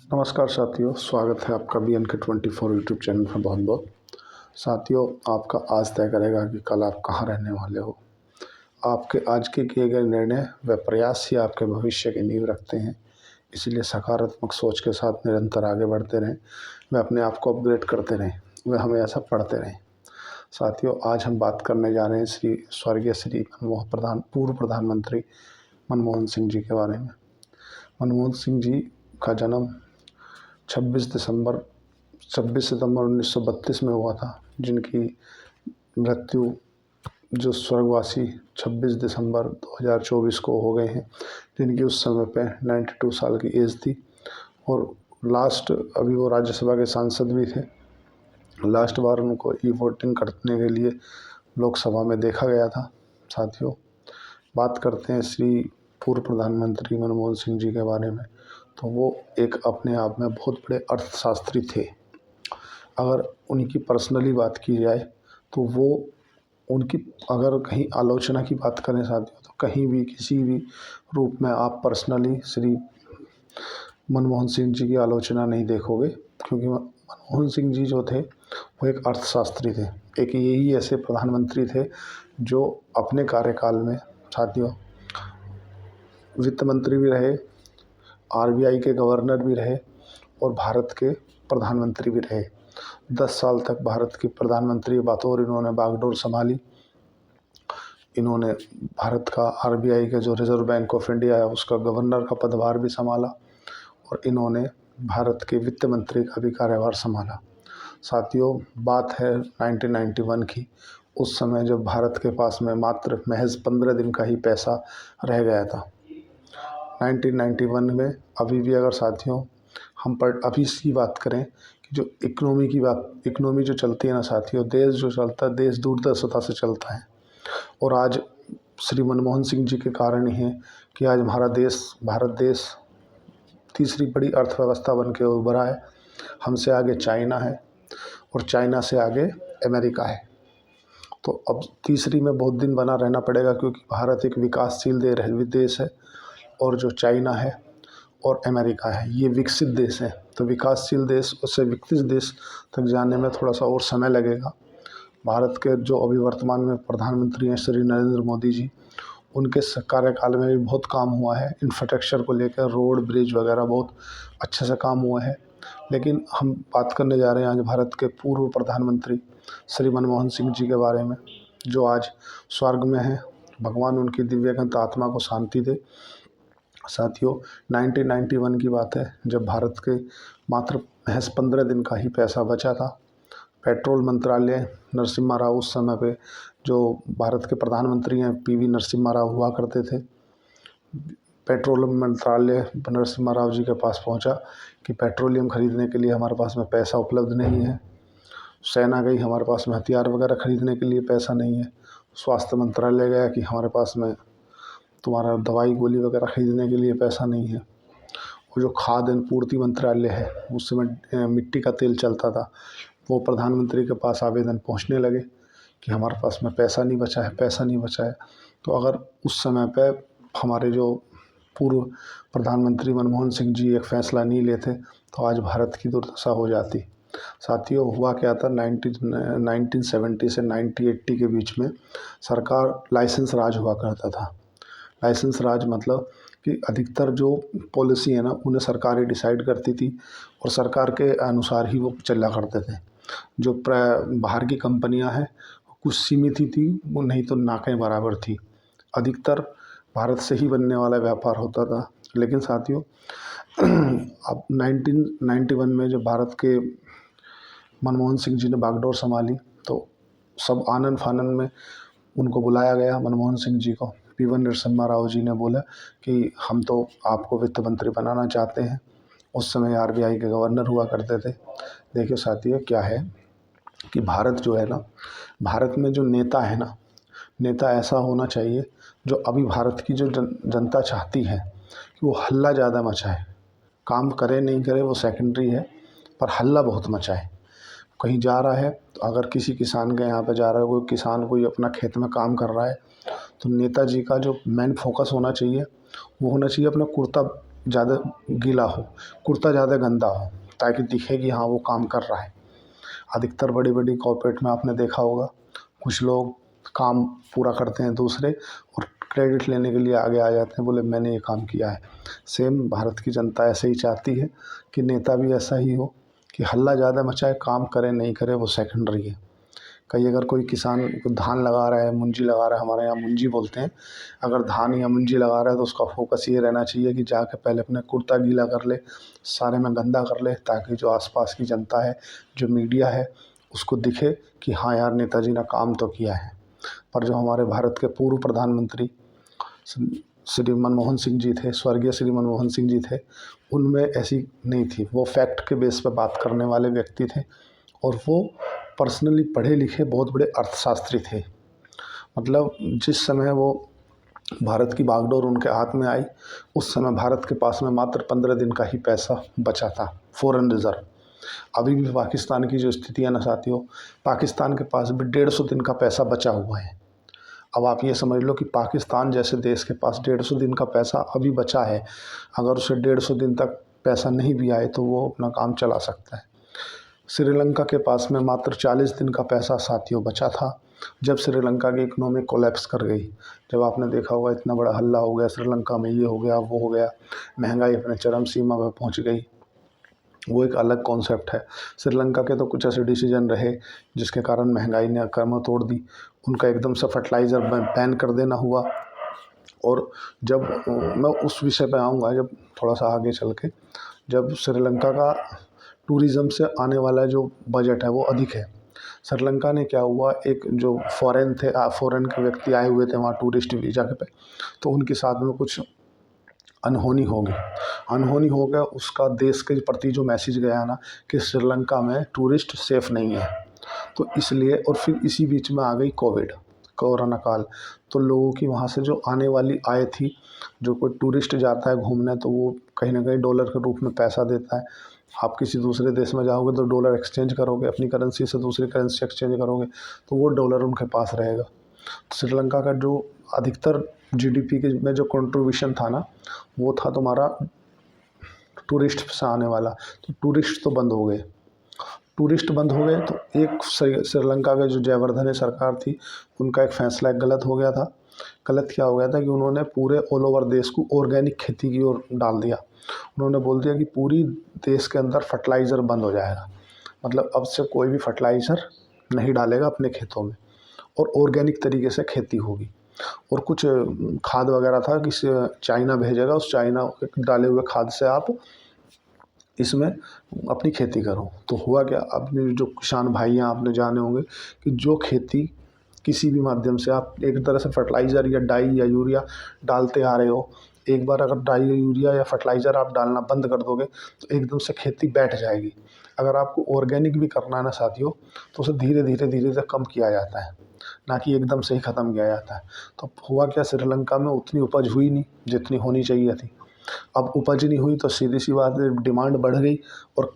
नमस्कार साथियों, स्वागत है आपका BNK24 यूट्यूब चैनल पर। बहुत बहुत साथियों, आपका आज तय करेगा कि कल आप कहाँ रहने वाले हो। आपके आज के किए गए निर्णय व प्रयास ही आपके भविष्य की नींव रखते हैं। इसलिए सकारात्मक सोच के साथ निरंतर आगे बढ़ते रहें, व अपने आप को अपग्रेड करते रहें, व हमेशा पढ़ते रहें। साथियों, आज हम बात करने जा रहे हैं स्वर्गीय पूर्व प्रधानमंत्री मनमोहन सिंह जी के बारे में। मनमोहन सिंह जी का जन्म 26 सितंबर 1932 में हुआ था, जिनकी मृत्यु जो स्वर्गवासी 26 दिसंबर 2024 को हो गए हैं, जिनकी उस समय पे 92 साल की एज थी। और अभी वो राज्यसभा के सांसद भी थे। लास्ट बार उनको वोटिंग करने के लिए लोकसभा में देखा गया था। साथियों, बात करते हैं श्री पूर्व प्रधानमंत्री मनमोहन सिंह जी के बारे में, तो वो एक अपने आप में बहुत बड़े अर्थशास्त्री थे। अगर उनकी पर्सनली बात की जाए तो वो उनकी अगर कहीं आलोचना की बात करें साथियों, तो कहीं भी किसी भी रूप में आप पर्सनली श्री मनमोहन सिंह जी की आलोचना नहीं देखोगे, क्योंकि मनमोहन सिंह जी जो थे वो एक अर्थशास्त्री थे। एक यही ऐसे प्रधानमंत्री थे जो अपने कार्यकाल में साथियों वित्त मंत्री भी रहे, RBI के गवर्नर भी रहे और भारत के प्रधानमंत्री भी रहे। 10 साल तक भारत के प्रधानमंत्री बतौर इन्होंने बागडोर संभाली। इन्होंने भारत का RBI के जो रिजर्व बैंक ऑफ इंडिया है उसका गवर्नर का पदभार भी संभाला, और इन्होंने भारत के वित्त मंत्री का भी कार्यभार संभाला। साथियों, बात है 1991 की। उस समय जब भारत के पास में मात्र महज 15 दिन का ही पैसा रह गया था। 1991 में अभी भी अगर साथियों हम अभी इसकी बात करें कि जो इकोनॉमी जो चलती है ना साथियों, देश जो चलता है, देश दूरदर्शिता से चलता है। और आज श्री मनमोहन सिंह जी के कारण ही है कि आज भारत देश तीसरी बड़ी अर्थव्यवस्था बन के उभरा है। हमसे आगे चाइना है और चाइना से आगे अमेरिका है। तो अब तीसरी में बहुत दिन बना रहना पड़ेगा, क्योंकि भारत एक विकासशील देश है और जो चाइना है और अमेरिका है ये विकसित देश है। तो विकासशील देश उससे विकसित देश तक जाने में थोड़ा सा और समय लगेगा। भारत के जो अभी वर्तमान में प्रधानमंत्री हैं श्री नरेंद्र मोदी जी, उनके कार्यकाल में भी बहुत काम हुआ है। इंफ्रास्ट्रक्चर को लेकर रोड ब्रिज वगैरह बहुत अच्छे से काम हुआ है। लेकिन हम बात करने जा रहे हैं आज भारत के पूर्व प्रधानमंत्री श्री मनमोहन सिंह जी के बारे में, जो आज स्वर्ग में हैं। भगवान उनकी दिव्यकांत आत्मा को शांति दे। साथियों, 1991 की बात है, जब भारत के मात्र महज 15 दिन का ही पैसा बचा था। पेट्रोल मंत्रालय नरसिम्हा राव उस समय पे जो भारत के प्रधानमंत्री हैं PV नरसिम्हा राव हुआ करते थे। पेट्रोलियम मंत्रालय नरसिम्हा राव जी के पास पहुंचा कि पेट्रोलियम खरीदने के लिए हमारे पास में पैसा उपलब्ध नहीं है। सेना गई, हमारे पास में हथियार वगैरह खरीदने के लिए पैसा नहीं है। स्वास्थ्य मंत्रालय गया कि हमारे पास में तुम्हारा दवाई गोली वगैरह खरीदने के लिए पैसा नहीं है। और जो खाद्य पूर्ति मंत्रालय है, उस समय मिट्टी का तेल चलता था, वो प्रधानमंत्री के पास आवेदन पहुंचने लगे कि हमारे पास में पैसा नहीं बचा है। तो अगर उस समय पे हमारे जो पूर्व प्रधानमंत्री मनमोहन सिंह जी एक फ़ैसला नहीं लेते तो आज भारत की दुर्दशा हो जाती। साथियों, हुआ क्या था, 1970 से 1980 के बीच में सरकार लाइसेंस राज हुआ करता था। लाइसेंस राज मतलब कि अधिकतर जो पॉलिसी है ना, उन्हें सरकार ही डिसाइड करती थी और सरकार के अनुसार ही वो चला करते थे। जो बाहर की कंपनियां हैं कुछ सीमित ही थी, वो नहीं तो ना के बराबर थी। अधिकतर भारत से ही बनने वाला व्यापार होता था। लेकिन साथियों, अब 1991 में जब भारत के मनमोहन सिंह जी ने बागडोर संभाली, तो सब आनन फानन में उनको बुलाया गया मनमोहन सिंह जी को। PV नरसिम्हा राव जी ने बोला कि हम तो आपको वित्त मंत्री बनाना चाहते हैं। उस समय RBI के गवर्नर हुआ करते थे। देखिए साथियों, क्या है कि भारत जो है ना, भारत में जो नेता है ना, नेता ऐसा होना चाहिए जो अभी भारत की जो जनता चाहती है कि वो हल्ला ज़्यादा मचाए। काम करे नहीं करे वो सेकेंडरी है, पर हल्ला बहुत मचाए। कहीं जा रहा है तो अगर किसी किसान के यहाँ पे जा रहा है, कोई किसान कोई अपना खेत में काम कर रहा है, तो नेताजी का जो मेन फोकस होना चाहिए वो होना चाहिए अपना कुर्ता ज़्यादा गीला हो, कुर्ता ज़्यादा गंदा हो, ताकि दिखे कि हाँ वो काम कर रहा है। अधिकतर बड़ी बड़ी कॉर्पोरेट में आपने देखा होगा, कुछ लोग काम पूरा करते हैं दूसरे, और क्रेडिट लेने के लिए आगे आ जाते हैं, बोले मैंने ये काम किया है। सेम भारत की जनता ऐसे ही चाहती है कि नेता भी ऐसा ही हो कि हल्ला ज़्यादा मचाए, काम करे नहीं करे वो सेकेंडरी है। कहीं अगर कोई किसान धान लगा रहा है, मुंजी लगा रहा है, हमारे यहाँ मुंजी बोलते हैं, अगर धान या मुंजी लगा रहा है तो उसका फोकस ये रहना चाहिए कि जाके पहले अपने कुर्ता गीला कर ले, सारे में गंदा कर ले, ताकि जो आसपास की जनता है, जो मीडिया है, उसको दिखे कि हाँ यार नेताजी ने काम तो किया है। पर जो हमारे भारत के पूर्व प्रधानमंत्री श्री मनमोहन सिंह जी थे, स्वर्गीय श्री मनमोहन सिंह जी थे, उनमें ऐसी नहीं थी। वो फैक्ट के बेस पर बात करने वाले व्यक्ति थे, और वो पर्सनली पढ़े लिखे बहुत बड़े अर्थशास्त्री थे। मतलब जिस समय वो भारत की बागडोर उनके हाथ में आई, उस समय भारत के पास में मात्र 15 दिन का ही पैसा बचा था, फॉरेन रिजर्व। अभी भी पाकिस्तान की जो स्थिति है ना साथियों, पाकिस्तान के पास भी 150 दिन का पैसा बचा हुआ है। अब आप ये समझ लो कि पाकिस्तान जैसे देश के पास 150 दिन का पैसा अभी बचा है। अगर उसे 150 दिन तक पैसा नहीं भी आए तो वो अपना काम चला सकता है। श्रीलंका के पास में मात्र 40 दिन का पैसा साथियों बचा था, जब श्रीलंका की इकोनॉमी कोलैप्स कर गई। जब आपने देखा होगा इतना बड़ा हल्ला हो गया श्रीलंका में, ये हो गया वो हो गया, महंगाई अपने चरम सीमा पर पहुंच गई। वो एक अलग कॉन्सेप्ट है। श्रीलंका के तो कुछ ऐसे डिसीजन रहे जिसके कारण महंगाई ने कमर तोड़ दी। उनका एकदम से फर्टिलाइज़र बैन कर देना हुआ। और जब मैं उस विषय पे आऊँगा जब थोड़ा सा आगे चल के, जब श्रीलंका का टूरिज़्म से आने वाला जो बजट है वो अधिक है। श्रीलंका ने क्या हुआ, एक जो फॉरेन के व्यक्ति आए हुए थे वहाँ टूरिस्ट वीज़ा पे, तो उनके साथ में कुछ अनहोनी हो गई। अनहोनी हो गया, उसका देश के प्रति जो मैसेज गया ना कि श्रीलंका में टूरिस्ट सेफ़ नहीं है, तो इसलिए। और फिर इसी बीच में आ गई कोरोना काल। तो लोगों की वहाँ से जो आने वाली आय थी, जो कोई टूरिस्ट जाता है घूमने तो वो कहीं ना कहीं डॉलर के रूप में पैसा देता है। आप किसी दूसरे देश में जाओगे तो डॉलर एक्सचेंज करोगे, अपनी करेंसी से दूसरी करेंसी एक्सचेंज करोगे, तो वो डॉलर उनके पास रहेगा। श्रीलंका का जो अधिकतर जीडीपी के में जो कंट्रीब्यूशन था ना, वो था तुम्हारा टूरिस्ट से आने वाला। तो टूरिस्ट तो बंद हो गए। टूरिस्ट बंद हो गए तो एक श्रीलंका के जो जयवर्धने सरकार थी, उनका एक फैसला गलत हो गया था। गलत क्या हो गया था कि उन्होंने पूरे ऑल ओवर देश को ऑर्गेनिक खेती की ओर डाल दिया। उन्होंने बोल दिया कि पूरी देश के अंदर फर्टिलाइज़र बंद हो जाएगा, मतलब अब से कोई भी फर्टिलाइज़र नहीं डालेगा अपने खेतों में, और ऑर्गेनिक तरीके से खेती होगी। और कुछ खाद वगैरह था कि चाइना भेजेगा, उस चाइना डाले हुए खाद से आप इसमें अपनी खेती करो। तो हुआ क्या, अपने जो किसान भाई हैं आपने जाने होंगे कि जो खेती किसी भी माध्यम से आप एक तरह से फर्टिलाइज़र या डाई या यूरिया डालते आ रहे हो, एक बार अगर डाई यूरिया या फर्टिलाइज़र आप डालना बंद कर दोगे तो एकदम से खेती बैठ जाएगी। अगर आपको ऑर्गेनिक भी करना है ना साथियों, तो उसे धीरे धीरे कम किया जाता है, ना कि एकदम से ही ख़त्म किया जाता है। तो हुआ क्या, श्रीलंका में उतनी उपज हुई नहीं जितनी होनी चाहिए थी। अब उपज नहीं हुई तो सीधी सी बात है, डिमांड बढ़ गई और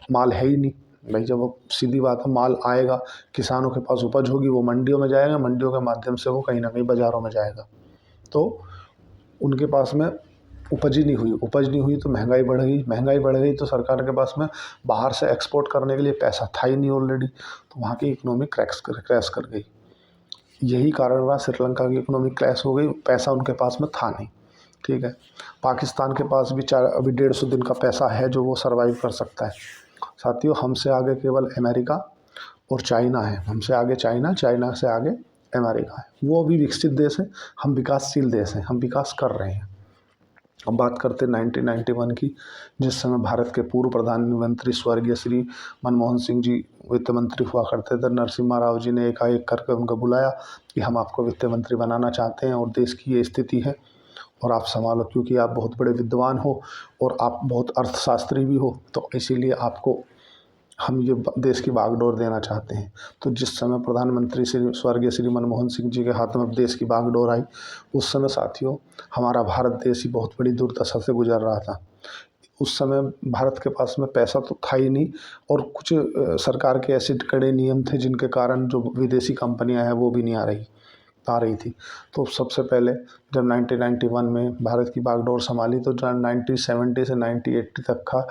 माल है ही नहीं भाई। जब वो सीधी बात है, माल आएगा, किसानों के पास उपज होगी, वो मंडियों में जाएगा, मंडियों के माध्यम से वो कहीं ना कहीं बाज़ारों में जाएगा। तो उनके पास में उपज ही नहीं हुई। उपज नहीं हुई तो महंगाई बढ़ गई। महंगाई बढ़ गई तो सरकार के पास में बाहर से एक्सपोर्ट करने के लिए पैसा था ही नहीं ऑलरेडी, तो वहाँ की इकोनॉमी क्रैश कर गई। यही कारण रहा, श्रीलंका की इकोनॉमी क्रैश हो गई, पैसा उनके पास में था नहीं। ठीक है, पाकिस्तान के पास भी अभी 150 दिन का पैसा है जो वो सर्वाइव कर सकता है। साथियों, हमसे आगे केवल अमेरिका और चाइना है। हमसे आगे चाइना, चाइना से आगे अमेरिका है। वो अभी विकसित देश है, हम विकासशील देश हैं, हम विकास कर रहे हैं। अब बात करते हैं 1991 की, जिस समय भारत के पूर्व प्रधानमंत्री स्वर्गीय श्री मनमोहन सिंह जी वित्त मंत्री हुआ करते थे। नरसिम्हा राव जी ने एकाएक करके उनको बुलाया कि हम आपको वित्त मंत्री बनाना चाहते हैं और देश की ये स्थिति है और आप संभालो, क्योंकि आप बहुत बड़े विद्वान हो और आप बहुत अर्थशास्त्री भी हो, तो इसीलिए आपको हम ये देश की बागडोर देना चाहते हैं। तो जिस समय प्रधानमंत्री स्वर्गीय श्री मनमोहन सिंह जी के हाथ में देश की बागडोर आई, उस समय साथियों हमारा भारत देश ही बहुत बड़ी दुर्दशा से गुजर रहा था। उस समय भारत के पास में पैसा तो था ही नहीं, और कुछ सरकार के ऐसे कड़े नियम थे जिनके कारण जो विदेशी कंपनियां हैं वो भी नहीं आ रही। आ रही थी। तो सबसे पहले जब 1991 में भारत की बागडोर संभाली तो 1970 से 1980 तक का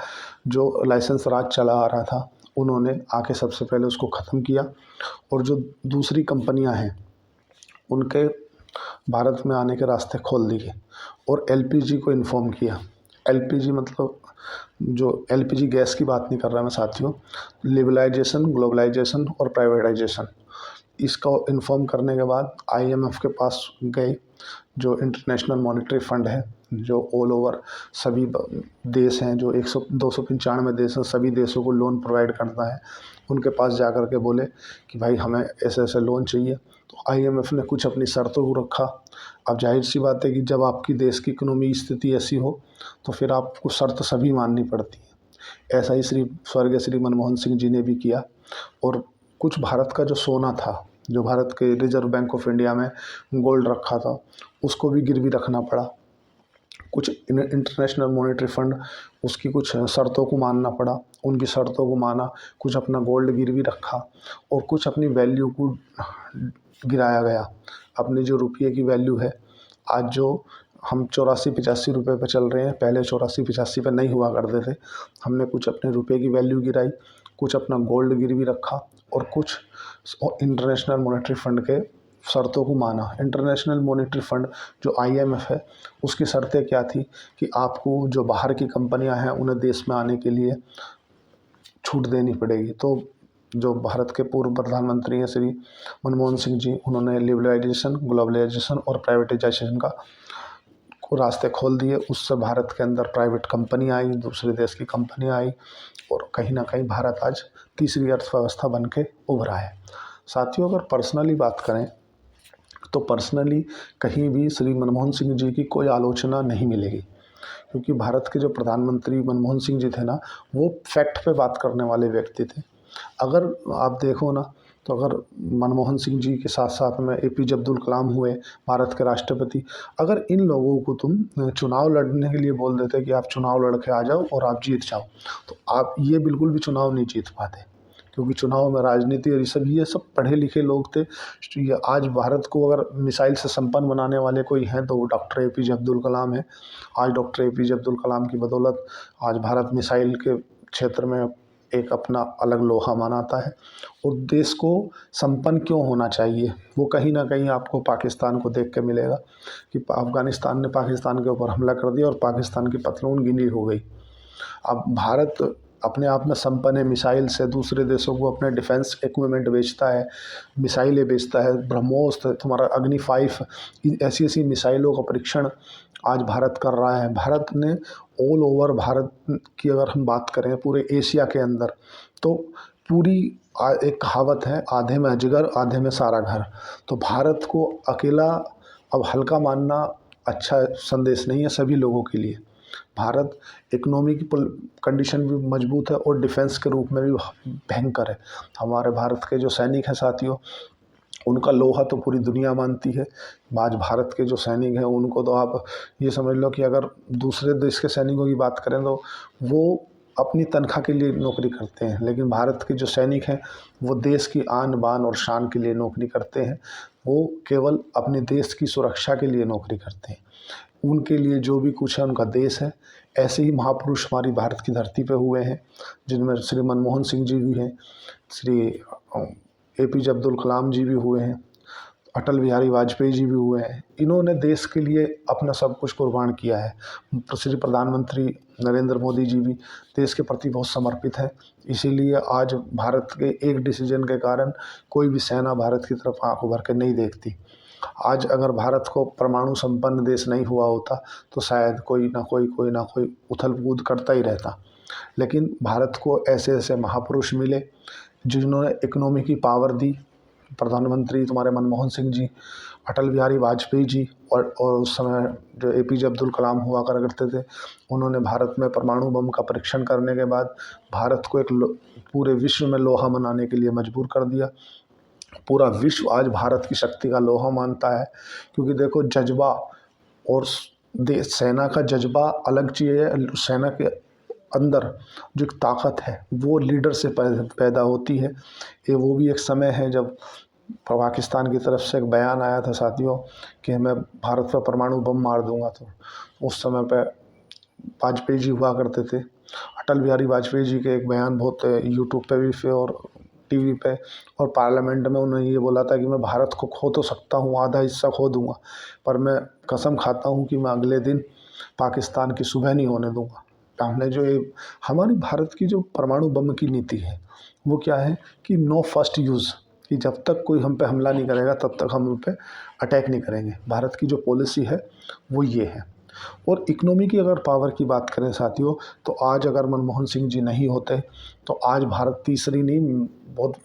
जो लाइसेंस राज चला आ रहा था उन्होंने आके सबसे पहले उसको ख़त्म किया। और जो दूसरी कंपनियां हैं उनके भारत में आने के रास्ते खोल दिए और एलपीजी को इन्फॉर्म किया। एलपीजी मतलब जो एलपीजी गैस की बात नहीं कर रहा मैं साथियों, लिबरलाइजेशन, ग्लोबलाइजेशन और प्राइवेटाइजेशन, इसको इन्फॉर्म करने के बाद आईएमएफ के पास गए, जो इंटरनेशनल मॉनेटरी फंड है, जो ऑल ओवर सभी देश हैं, जो 295 देश हैं, सभी देशों को लोन प्रोवाइड करता है, उनके पास जा कर के बोले कि भाई हमें ऐसे ऐसे लोन चाहिए। तो आईएमएफ ने कुछ अपनी शर्तों को रखा। अब जाहिर सी बात है कि जब आपकी देश की इकोनॉमी स्थिति ऐसी हो तो फिर आपको शर्त सभी माननी पड़ती है। ऐसा ही स्वर्गीय श्री मनमोहन सिंह जी ने भी किया और कुछ भारत का जो सोना था, जो भारत के रिजर्व बैंक ऑफ इंडिया में गोल्ड रखा था, उसको भी गिरवी रखना पड़ा। कुछ इंटरनेशनल मॉनेटरी फंड उसकी कुछ शर्तों को मानना पड़ा, उनकी शर्तों को माना, कुछ अपना गोल्ड गिरवी रखा और कुछ अपनी वैल्यू को गिराया गया। अपनी जो रुपये की वैल्यू है, आज जो हम 84-85 रुपये पे चल रहे हैं, पहले 84-85 पे नहीं हुआ करते थे। हमने कुछ अपने रुपये की वैल्यू गिराई, कुछ अपना गोल्ड गिरवी रखा और कुछ इंटरनेशनल मॉनेटरी फंड के शर्तों को माना। इंटरनेशनल मॉनेटरी फंड जो आईएमएफ है, उसकी शर्तें क्या थी कि आपको जो बाहर की कंपनियां हैं उन्हें देश में आने के लिए छूट देनी पड़ेगी। तो जो भारत के पूर्व प्रधानमंत्री हैं श्री मनमोहन सिंह जी, उन्होंने लिबरलाइजेशन, ग्लोबलाइजेशन और प्राइवेटाइजेशन का को रास्ते खोल दिए। उससे भारत के अंदर प्राइवेट कंपनी आई, दूसरे देश की कंपनियां आई और कहीं ना कहीं भारत आज तीसरी अर्थव्यवस्था बन के उभरा है। साथियों, अगर पर्सनली बात करें तो पर्सनली कहीं भी श्री मनमोहन सिंह जी की कोई आलोचना नहीं मिलेगी, क्योंकि भारत के जो प्रधानमंत्री मनमोहन सिंह जी थे ना, वो फैक्ट पे बात करने वाले व्यक्ति थे। अगर आप देखो ना, तो अगर मनमोहन सिंह जी के साथ साथ में एपीजे अब्दुल कलाम हुए भारत के राष्ट्रपति, अगर इन लोगों को तुम चुनाव लड़ने के लिए बोल देते कि आप चुनाव लड़ के आ जाओ और आप जीत जाओ, तो आप ये बिल्कुल भी चुनाव नहीं जीत पाते, क्योंकि चुनाव में राजनीति और ये सब पढ़े लिखे लोग थे। आज भारत को अगर मिसाइल से संपन्न बनाने वाले कोई हैं तो वो डॉक्टर एपीजे अब्दुल कलाम है। आज डॉक्टर एपीजे अब्दुल कलाम की बदौलत आज भारत मिसाइल के क्षेत्र में एक अपना अलग लोहा मनाता है। और देश को संपन्न क्यों होना चाहिए, वो कहीं ना कहीं आपको पाकिस्तान को देख के मिलेगा कि अफ़गानिस्तान ने पाकिस्तान के ऊपर हमला कर दिया और पाकिस्तान की पतलून गीली हो गई। अब भारत अपने आप में संपन्न है, मिसाइल से दूसरे देशों को अपने डिफेंस इक्विपमेंट बेचता है, मिसाइलें बेचता है, ब्रह्मोस, तुम्हारा अग्नि 5, ऐसी ऐसी मिसाइलों का परीक्षण आज भारत कर रहा है। भारत ने ऑल ओवर भारत की अगर हम बात करें पूरे एशिया के अंदर, तो पूरी एक कहावत है, आधे में अजगर आधे में सारा घर। तो भारत को अकेला अब हल्का मानना अच्छा संदेश नहीं है सभी लोगों के लिए। भारत इकोनॉमी की कंडीशन भी मजबूत है और डिफेंस के रूप में भी भयंकर है। हमारे भारत के जो सैनिक हैं साथियों, उनका लोहा तो पूरी दुनिया मानती है। आज भारत के जो सैनिक हैं उनको तो आप ये समझ लो कि अगर दूसरे देश के सैनिकों की बात करें तो वो अपनी तनख्वाह के लिए नौकरी करते हैं, लेकिन भारत के जो सैनिक हैं वो देश की आन बान और शान के लिए नौकरी करते हैं। वो केवल अपने देश की सुरक्षा के लिए नौकरी करते हैं। उनके लिए जो भी कुछ है उनका देश है। ऐसे ही महापुरुष हमारी भारत की धरती पे हुए हैं, जिनमें श्री मनमोहन सिंह जी भी हैं, श्री एपीजे अब्दुल कलाम जी भी हुए हैं, अटल बिहारी वाजपेयी जी भी हुए हैं। इन्होंने देश के लिए अपना सब कुछ कुर्बान किया है। श्री प्रधानमंत्री नरेंद्र मोदी जी भी देश के प्रति बहुत समर्पित हैं। इसीलिए आज भारत के एक डिसीजन के कारण कोई भी सेना भारत की तरफ आंख उभर के नहीं देखती। आज अगर भारत को परमाणु संपन्न देश नहीं हुआ होता तो शायद कोई ना कोई उथल कूद करता ही रहता। लेकिन भारत को ऐसे ऐसे महापुरुष मिले जिन्होंने इकोनॉमी की पावर दी। प्रधानमंत्री तुम्हारे मनमोहन सिंह जी, अटल बिहारी वाजपेयी जी और उस समय जो एपीजे अब्दुल कलाम हुआ करते थे, उन्होंने भारत में परमाणु बम का परीक्षण करने के बाद भारत को एक पूरे विश्व में लोहा मनाने के लिए मजबूर कर दिया। पूरा विश्व आज भारत की शक्ति का लोहा मानता है, क्योंकि देखो जज्बा और देश सेना का जज्बा अलग चीज़ है। सेना के अंदर जो एक ताकत है वो लीडर से पैदा होती है। ये वो भी एक समय है जब पाकिस्तान की तरफ से एक बयान आया था साथियों कि मैं भारत पर परमाणु बम मार दूंगा, तो उस समय पे वाजपेयी जी हुआ करते थे। अटल बिहारी वाजपेयी जी के एक बयान बहुत यूट्यूब पे भी और टीवी पे और पार्लियामेंट में उन्होंने ये बोला था कि मैं भारत को खो तो सकता हूँ, आधा हिस्सा खो दूंगा, पर मैं कसम खाता हूँ कि मैं अगले दिन पाकिस्तान की सुबह नहीं होने दूंगा। हमने जो ये हमारी भारत की जो परमाणु बम की नीति है वो क्या है कि नो फर्स्ट यूज़, कि जब तक कोई हम पे हमला नहीं करेगा तब तक हम उन पे अटैक नहीं करेंगे। भारत की जो पॉलिसी है वो ये है। और इकोनॉमी की अगर पावर की बात करें साथियों, तो आज अगर मनमोहन सिंह जी नहीं होते तो आज भारत तीसरी नहीं बहुत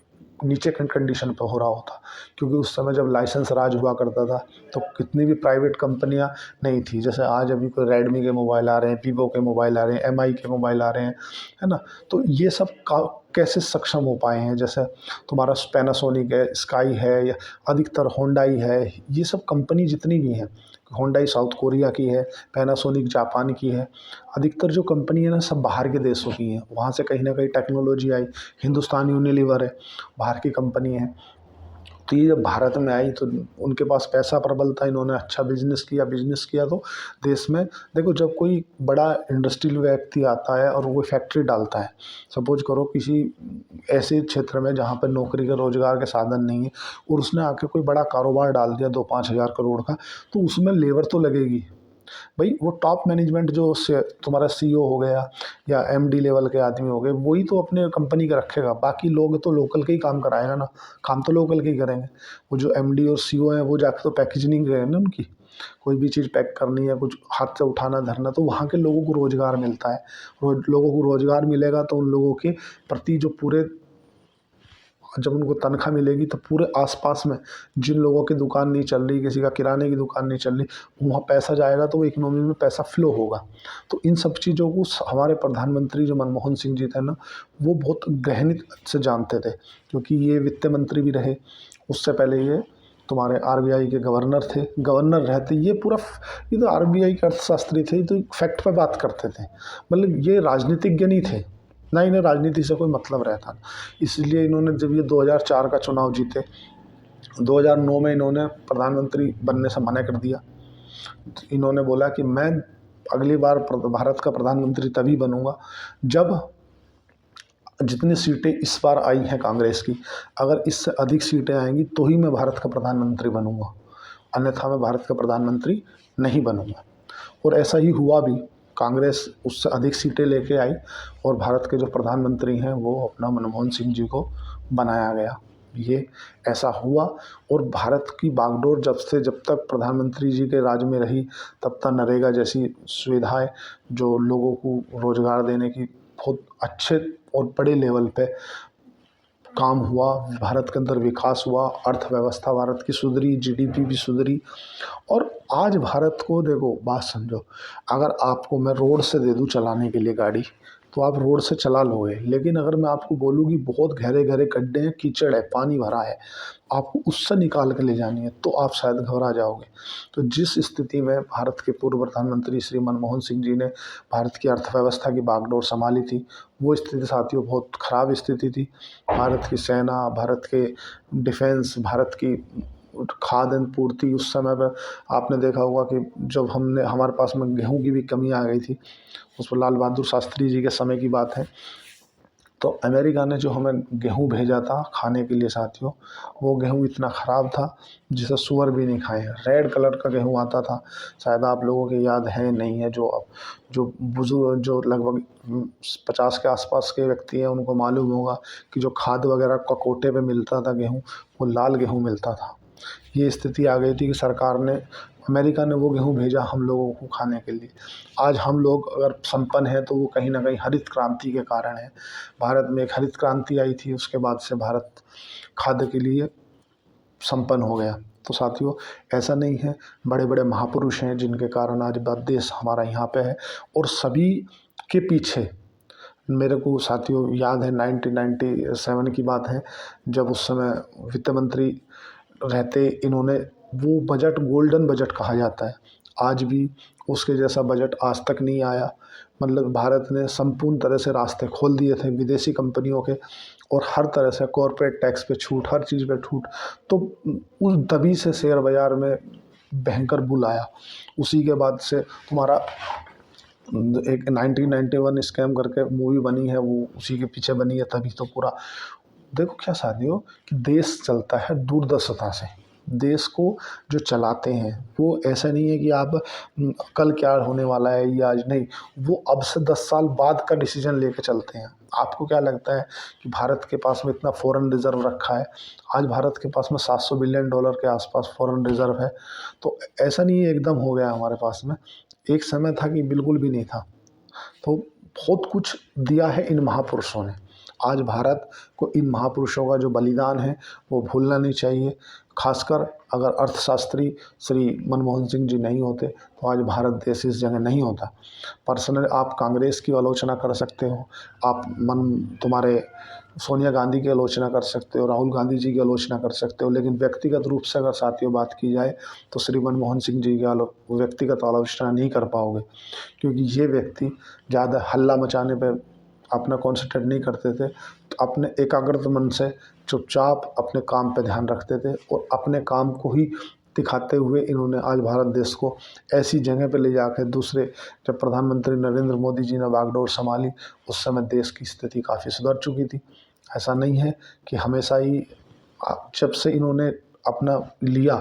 नीचे कंडीशन पे हो रहा होता, क्योंकि उस समय जब लाइसेंस राज हुआ करता था तो कितनी भी प्राइवेट कंपनियां नहीं थी। जैसे आज अभी कोई रेडमी के मोबाइल आ रहे हैं, वीवो के मोबाइल आ रहे हैं, एमआई के मोबाइल आ रहे हैं, है ना। तो ये सब कैसे सक्षम हो पाए हैं? जैसे तुम्हारा पैनासोनिक है, स्काई है, या अधिकतर होंडाई है, ये सब कंपनी जितनी भी हैं, होंडाई साउथ कोरिया की है, पैनासोनिक जापान की है, अधिकतर जो कंपनी है ना सब बाहर के देशों की हैं। वहाँ से कहीं ना कहीं टेक्नोलॉजी आई। हिंदुस्तान यूनिलीवर है, बाहर की कंपनी है। तो ये जब भारत में आई तो उनके पास पैसा प्रबल था, इन्होंने अच्छा बिजनेस किया तो देश में देखो, जब कोई बड़ा इंडस्ट्रियल व्यक्ति आता है और वो फैक्ट्री डालता है, सपोज करो किसी ऐसे क्षेत्र में जहाँ पर नौकरी के रोजगार के साधन नहीं है, और उसने आके कोई बड़ा कारोबार डाल दिया 2-5 हज़ार करोड़ का, तो उसमें लेबर तो लगेगी भाई। वो टॉप मैनेजमेंट जो तुम्हारा सीईओ हो गया या एमडी लेवल के आदमी हो गए, वही तो अपने कंपनी का रखेगा, बाकी लोग तो लोकल के ही काम कराएगा ना, काम तो लोकल के ही करेंगे। वो जो एमडी और सीईओ हैं वो जाकर तो पैकेजिंग करेंगे ना उनकी, कोई भी चीज़ पैक करनी है, कुछ हाथ से उठाना धरना, तो वहाँ के लोगों को रोज़गार मिलता है। लोगों को रोज़गार मिलेगा तो उन लोगों के प्रति जो पूरे, जब उनको तनख्वाह मिलेगी तो पूरे आसपास में जिन लोगों की दुकान नहीं चल रही, किसी का किराने की दुकान नहीं चल रही, वहाँ पैसा जाएगा तो वो इकोनॉमी में पैसा फ्लो होगा। तो इन सब चीज़ों को हमारे प्रधानमंत्री जो मनमोहन सिंह जी थे ना, वो बहुत गहन से जानते थे, क्योंकि ये वित्त मंत्री भी रहे। उससे पहले ये तुम्हारे आरबीआई के गवर्नर थे। गवर्नर रहते ये पूरा, ये तो आरबीआई के अर्थशास्त्री थे, तो फैक्ट पे बात करते थे, मतलब ये राजनीतिज्ञ नहीं थे ना, इन्हें राजनीति से कोई मतलब रहता। इसलिए इन्होंने जब ये 2004 का चुनाव जीते, 2009 में इन्होंने प्रधानमंत्री बनने से मना कर दिया। इन्होंने बोला कि मैं अगली बार भारत का प्रधानमंत्री तभी बनूंगा जब जितनी सीटें इस बार आई हैं कांग्रेस की, अगर इससे अधिक सीटें आएंगी तो ही मैं भारत का प्रधानमंत्री बनूंगा, अन्यथा मैं भारत का प्रधानमंत्री नहीं बनूंगा। और ऐसा ही हुआ भी, कांग्रेस उससे अधिक सीटें लेके आई और भारत के जो प्रधानमंत्री हैं वो अपना मनमोहन सिंह जी को बनाया गया। ये ऐसा हुआ। और भारत की बागडोर जब तक प्रधानमंत्री जी के राज में रही, तब तक नरेगा जैसी सुविधाएं जो लोगों को रोजगार देने की बहुत अच्छे और बड़े लेवल पे काम हुआ, भारत के अंदर विकास हुआ, अर्थव्यवस्था भारत की सुधरी, जीडीपी भी सुधरी। और आज भारत को देखो, बात समझो, अगर आपको मैं रोड से दे दूं चलाने के लिए गाड़ी, तो आप रोड से चला लोगे, लेकिन अगर मैं आपको बोलूँ कि बहुत गहरे गहरे गड्ढे हैं, कीचड़ है, पानी भरा है, आपको उससे निकाल के ले जानी है, तो आप शायद घबरा जाओगे। तो जिस स्थिति में भारत के पूर्व प्रधानमंत्री श्री मनमोहन सिंह जी ने भारत की अर्थव्यवस्था की बागडोर संभाली थी, वो स्थिति साथियों बहुत ख़राब स्थिति थी। भारत की सेना, भारत के डिफेंस, भारत की खाद्य पूर्ति, उस समय पर आपने देखा होगा कि जब हमारे पास में गेहूं की भी कमी आ गई थी, उस पर लाल बहादुर शास्त्री जी के समय की बात है। तो अमेरिका ने जो हमें गेहूं भेजा था खाने के लिए साथियों, वो गेहूं इतना ख़राब था जिसे सुअर भी नहीं खाए। रेड कलर का गेहूं आता था, शायद आप लोगों की याद है नहीं है, जो बुजुर्ग, जो लगभग 50 के आसपास के व्यक्ति हैं उनको मालूम होगा कि जो खाद वगैरह का कोटे पे मिलता था गेहूँ, वो लाल गेहूँ मिलता था। ये स्थिति आ गई थी कि सरकार ने, अमेरिका ने वो गेहूं भेजा हम लोगों को खाने के लिए। आज हम लोग अगर संपन्न हैं तो वो कहीं ना कहीं हरित क्रांति के कारण है। भारत में एक हरित क्रांति आई थी, उसके बाद से भारत खाद्य के लिए संपन्न हो गया। तो साथियों, ऐसा नहीं है, बड़े बड़े महापुरुष हैं जिनके कारण आज देश हमारा यहाँ पे है। और सभी के पीछे मेरे को साथियों याद है 1997 की बात है, जब उस समय वित्त मंत्री रहते, इन्होंने वो बजट गोल्डन बजट कहा जाता है आज भी, उसके जैसा बजट आज तक नहीं आया। मतलब भारत ने संपूर्ण तरह से रास्ते खोल दिए थे विदेशी कंपनियों के, और हर तरह से कॉरपोरेट टैक्स पे छूट, हर चीज़ पे छूट। तो उस तभी से शेयर बाज़ार में भयंकर बुल आया। उसी के बाद से तुम्हारा एक 1991 स्कैम करके मूवी बनी है, वो उसी के पीछे बनी है। तभी तो पूरा देखो क्या साथियों कि देश चलता है दूरदर्शिता से। देश को जो चलाते हैं वो ऐसा नहीं है कि आप कल क्या होने वाला है या आज नहीं, वो अब से 10 साल बाद का डिसीजन लेके चलते हैं। आपको क्या लगता है कि भारत के पास में इतना फॉरेन रिजर्व रखा है? आज भारत के पास में $700 बिलियन के आसपास फॉरेन रिजर्व है। तो ऐसा नहीं है एकदम हो गया हमारे पास में, एक समय था कि बिल्कुल भी नहीं था। तो बहुत कुछ दिया है इन महापुरुषों ने। आज भारत को इन महापुरुषों का जो बलिदान है वो भूलना नहीं चाहिए। खासकर अगर अर्थशास्त्री श्री मनमोहन सिंह जी नहीं होते तो आज भारत देश इस जगह नहीं होता। पर्सनल आप कांग्रेस की आलोचना कर सकते हो, आप तुम्हारे सोनिया गांधी की आलोचना कर सकते हो, राहुल गांधी जी की आलोचना कर सकते हो, लेकिन व्यक्तिगत रूप से अगर साथियों बात की जाए तो श्री मनमोहन सिंह जी की व्यक्तिगत आलोचना नहीं कर पाओगे, क्योंकि ये व्यक्ति ज़्यादा हल्ला मचाने पर अपना कॉन्सेंट्रेट नहीं करते थे। तो अपने एकाग्रता मन से चुपचाप अपने काम पे ध्यान रखते थे, और अपने काम को ही दिखाते हुए इन्होंने आज भारत देश को ऐसी जगह पे ले जाकर दूसरे, जब प्रधानमंत्री नरेंद्र मोदी जी ने बागडोर संभाली उस समय देश की स्थिति काफ़ी सुधर चुकी थी। ऐसा नहीं है कि हमेशा ही, जब से इन्होंने अपना लिया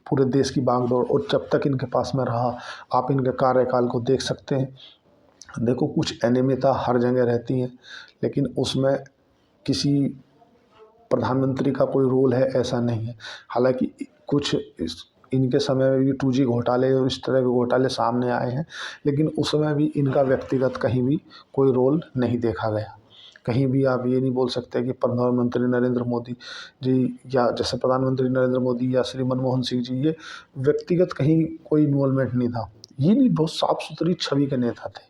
पूरे देश की बागडोर, और जब तक इनके पास में रहा, आप इनके कार्यकाल को देख सकते हैं। देखो कुछ अनियमितता हर जगह रहती है, लेकिन उसमें किसी प्रधानमंत्री का कोई रोल है ऐसा नहीं है। हालांकि कुछ इनके समय में भी 2G घोटाले और इस तरह के घोटाले सामने आए हैं, लेकिन उसमें भी इनका व्यक्तिगत कहीं भी कोई रोल नहीं देखा गया। कहीं भी आप ये नहीं बोल सकते कि प्रधानमंत्री नरेंद्र मोदी जी, या जैसे प्रधानमंत्री नरेंद्र मोदी या श्री मनमोहन सिंह जी, ये व्यक्तिगत कहीं कोई इन्वॉल्वमेंट नहीं था। ये नहीं, बहुत साफ सुथरी छवि के नेता थे,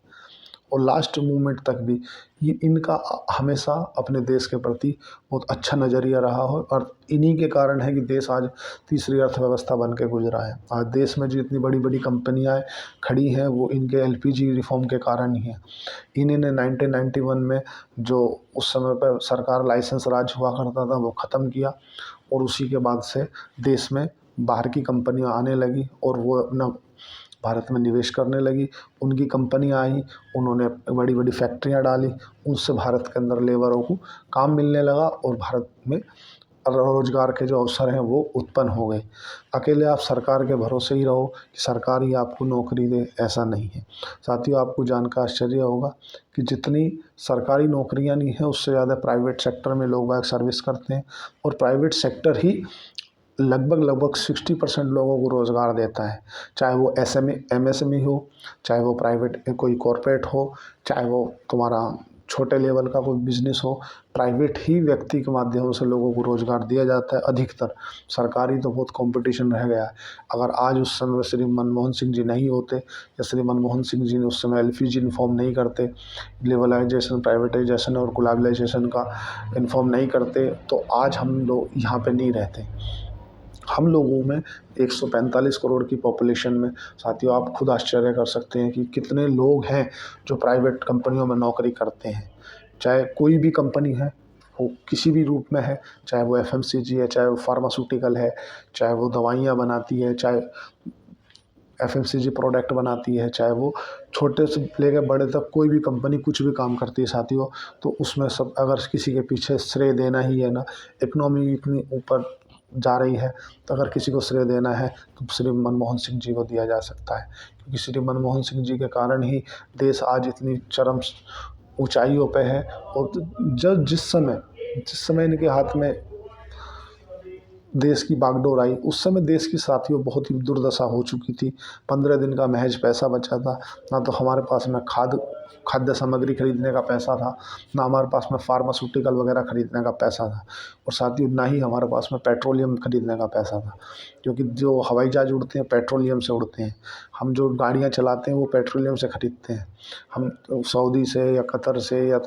और लास्ट मूवमेंट तक भी ये इनका हमेशा अपने देश के प्रति बहुत अच्छा नज़रिया रहा हो, और इन्हीं के कारण है कि देश आज तीसरी अर्थव्यवस्था बन के गुजरा है। आज देश में जो इतनी बड़ी बड़ी कंपनियां खड़ी हैं वो इनके LPG रिफॉर्म के कारण ही है। इन्हीं ने 1991 में जो उस समय पर सरकार लाइसेंस राज हुआ करता था वो ख़त्म किया, और उसी के बाद से देश में बाहर की कंपनियाँ आने लगी और वो अपना भारत में निवेश करने लगी। उनकी कंपनियां आई, उन्होंने बड़ी बड़ी फैक्ट्रियां डाली, उनसे भारत के अंदर लेबरों को काम मिलने लगा, और भारत में रोजगार के जो अवसर हैं वो उत्पन्न हो गए। अकेले आप सरकार के भरोसे ही रहो कि सरकार ही आपको नौकरी दे, ऐसा नहीं है। साथियों, आपको जानकर आश्चर्य होगा कि जितनी सरकारी नौकरियां नहीं हैं उससे ज़्यादा प्राइवेट सेक्टर में लोग बाग सर्विस करते हैं, और प्राइवेट सेक्टर ही लगभग 60% लोगों को रोज़गार देता है। चाहे वो MSME हो, चाहे वो प्राइवेट कोई कॉरपोरेट हो, चाहे वो तुम्हारा छोटे लेवल का कोई बिजनेस हो, प्राइवेट ही व्यक्ति के माध्यम से लोगों को रोज़गार दिया जाता है अधिकतर। सरकारी तो बहुत कंपटीशन रह गया है। अगर आज उस समय श्री मनमोहन सिंह जी नहीं होते, या श्री मनमोहन सिंह जी ने उस समय LPG इन्फॉर्म नहीं करते, लिबरलाइजेशन, प्राइवेटाइजेशन और ग्लोबलाइजेशन का इन्फॉर्म नहीं करते, तो आज हम लोग यहाँ पे नहीं रहते। हम लोगों में 145 करोड़ की पॉपुलेशन में साथियों आप खुद आश्चर्य कर सकते हैं कि कितने लोग हैं जो प्राइवेट कंपनियों में नौकरी करते हैं। चाहे कोई भी कंपनी है, वो किसी भी रूप में है, चाहे वो FMCG है, चाहे वो फार्मास्यूटिकल है, चाहे वो दवाइयाँ बनाती है, चाहे FMCG प्रोडक्ट बनाती है, चाहे वो छोटे से लेकर बड़े तक कोई भी कंपनी कुछ भी काम करती है साथियों, तो उसमें सब अगर किसी के पीछे श्रेय देना ही है ना, इकोनॉमी इतनी ऊपर जा रही है, तो अगर किसी को श्रेय देना है तो श्री मनमोहन सिंह जी को दिया जा सकता है, क्योंकि श्री मनमोहन सिंह जी के कारण ही देश आज इतनी चरम ऊंचाइयों पे है। और जिस समय इनके हाथ में देश की बागडोर आई, उस समय देश की साथियों बहुत ही दुर्दशा हो चुकी थी। 15 दिन का महज पैसा बचा था, ना तो हमारे पास में खाद्य सामग्री खरीदने का पैसा था, ना हमारे पास में फार्मास्यूटिकल वगैरह खरीदने का पैसा था, और साथियों ना ही हमारे पास में पेट्रोलियम खरीदने का पैसा था, क्योंकि जो हवाई जहाज उड़ते हैं पेट्रोलियम से उड़ते हैं। हम जो गाड़ियाँ चलाते हैं वो पेट्रोलियम से खरीदते हैं। हम सऊदी से या कतर से या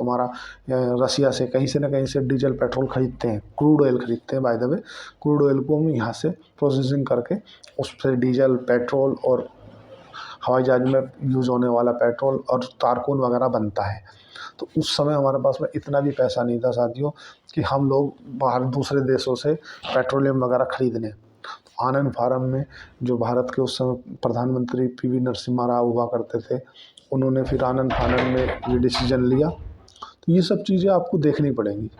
रसिया से कहीं से ना कहीं से डीजल पेट्रोल खरीदते हैं, क्रूड ऑयल खरीदते हैं। By the way crude oil को हम यहाँ से प्रोसेसिंग करके उससे डीजल पेट्रोल और हवाई जहाज में यूज़ होने वाला पेट्रोल और तारकोल वगैरह बनता है। तो उस समय हमारे पास में इतना भी पैसा नहीं था साथियों कि हम लोग बाहर दूसरे देशों से पेट्रोलियम वगैरह खरीद लें। आनंद फार्म में जो भारत के उस समय प्रधानमंत्री पीवी नरसिम्हा राव हुआ करते थे, उन्होंने फिर आनंद फार्म में ये डिसीजन लिया। तो ये सब चीज़ें आपको देखनी पड़ेंगी,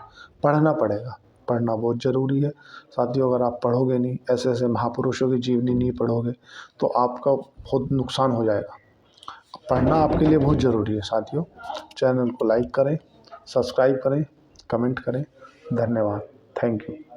पढ़ना पड़ेगा। पढ़ना बहुत ज़रूरी है साथियों। अगर आप पढ़ोगे नहीं, ऐसे ऐसे महापुरुषों की जीवनी नहीं पढ़ोगे तो आपका बहुत नुकसान हो जाएगा। पढ़ना आपके लिए बहुत ज़रूरी है साथियों। चैनल को लाइक करें, सब्सक्राइब करें, कमेंट करें। धन्यवाद। Thank you.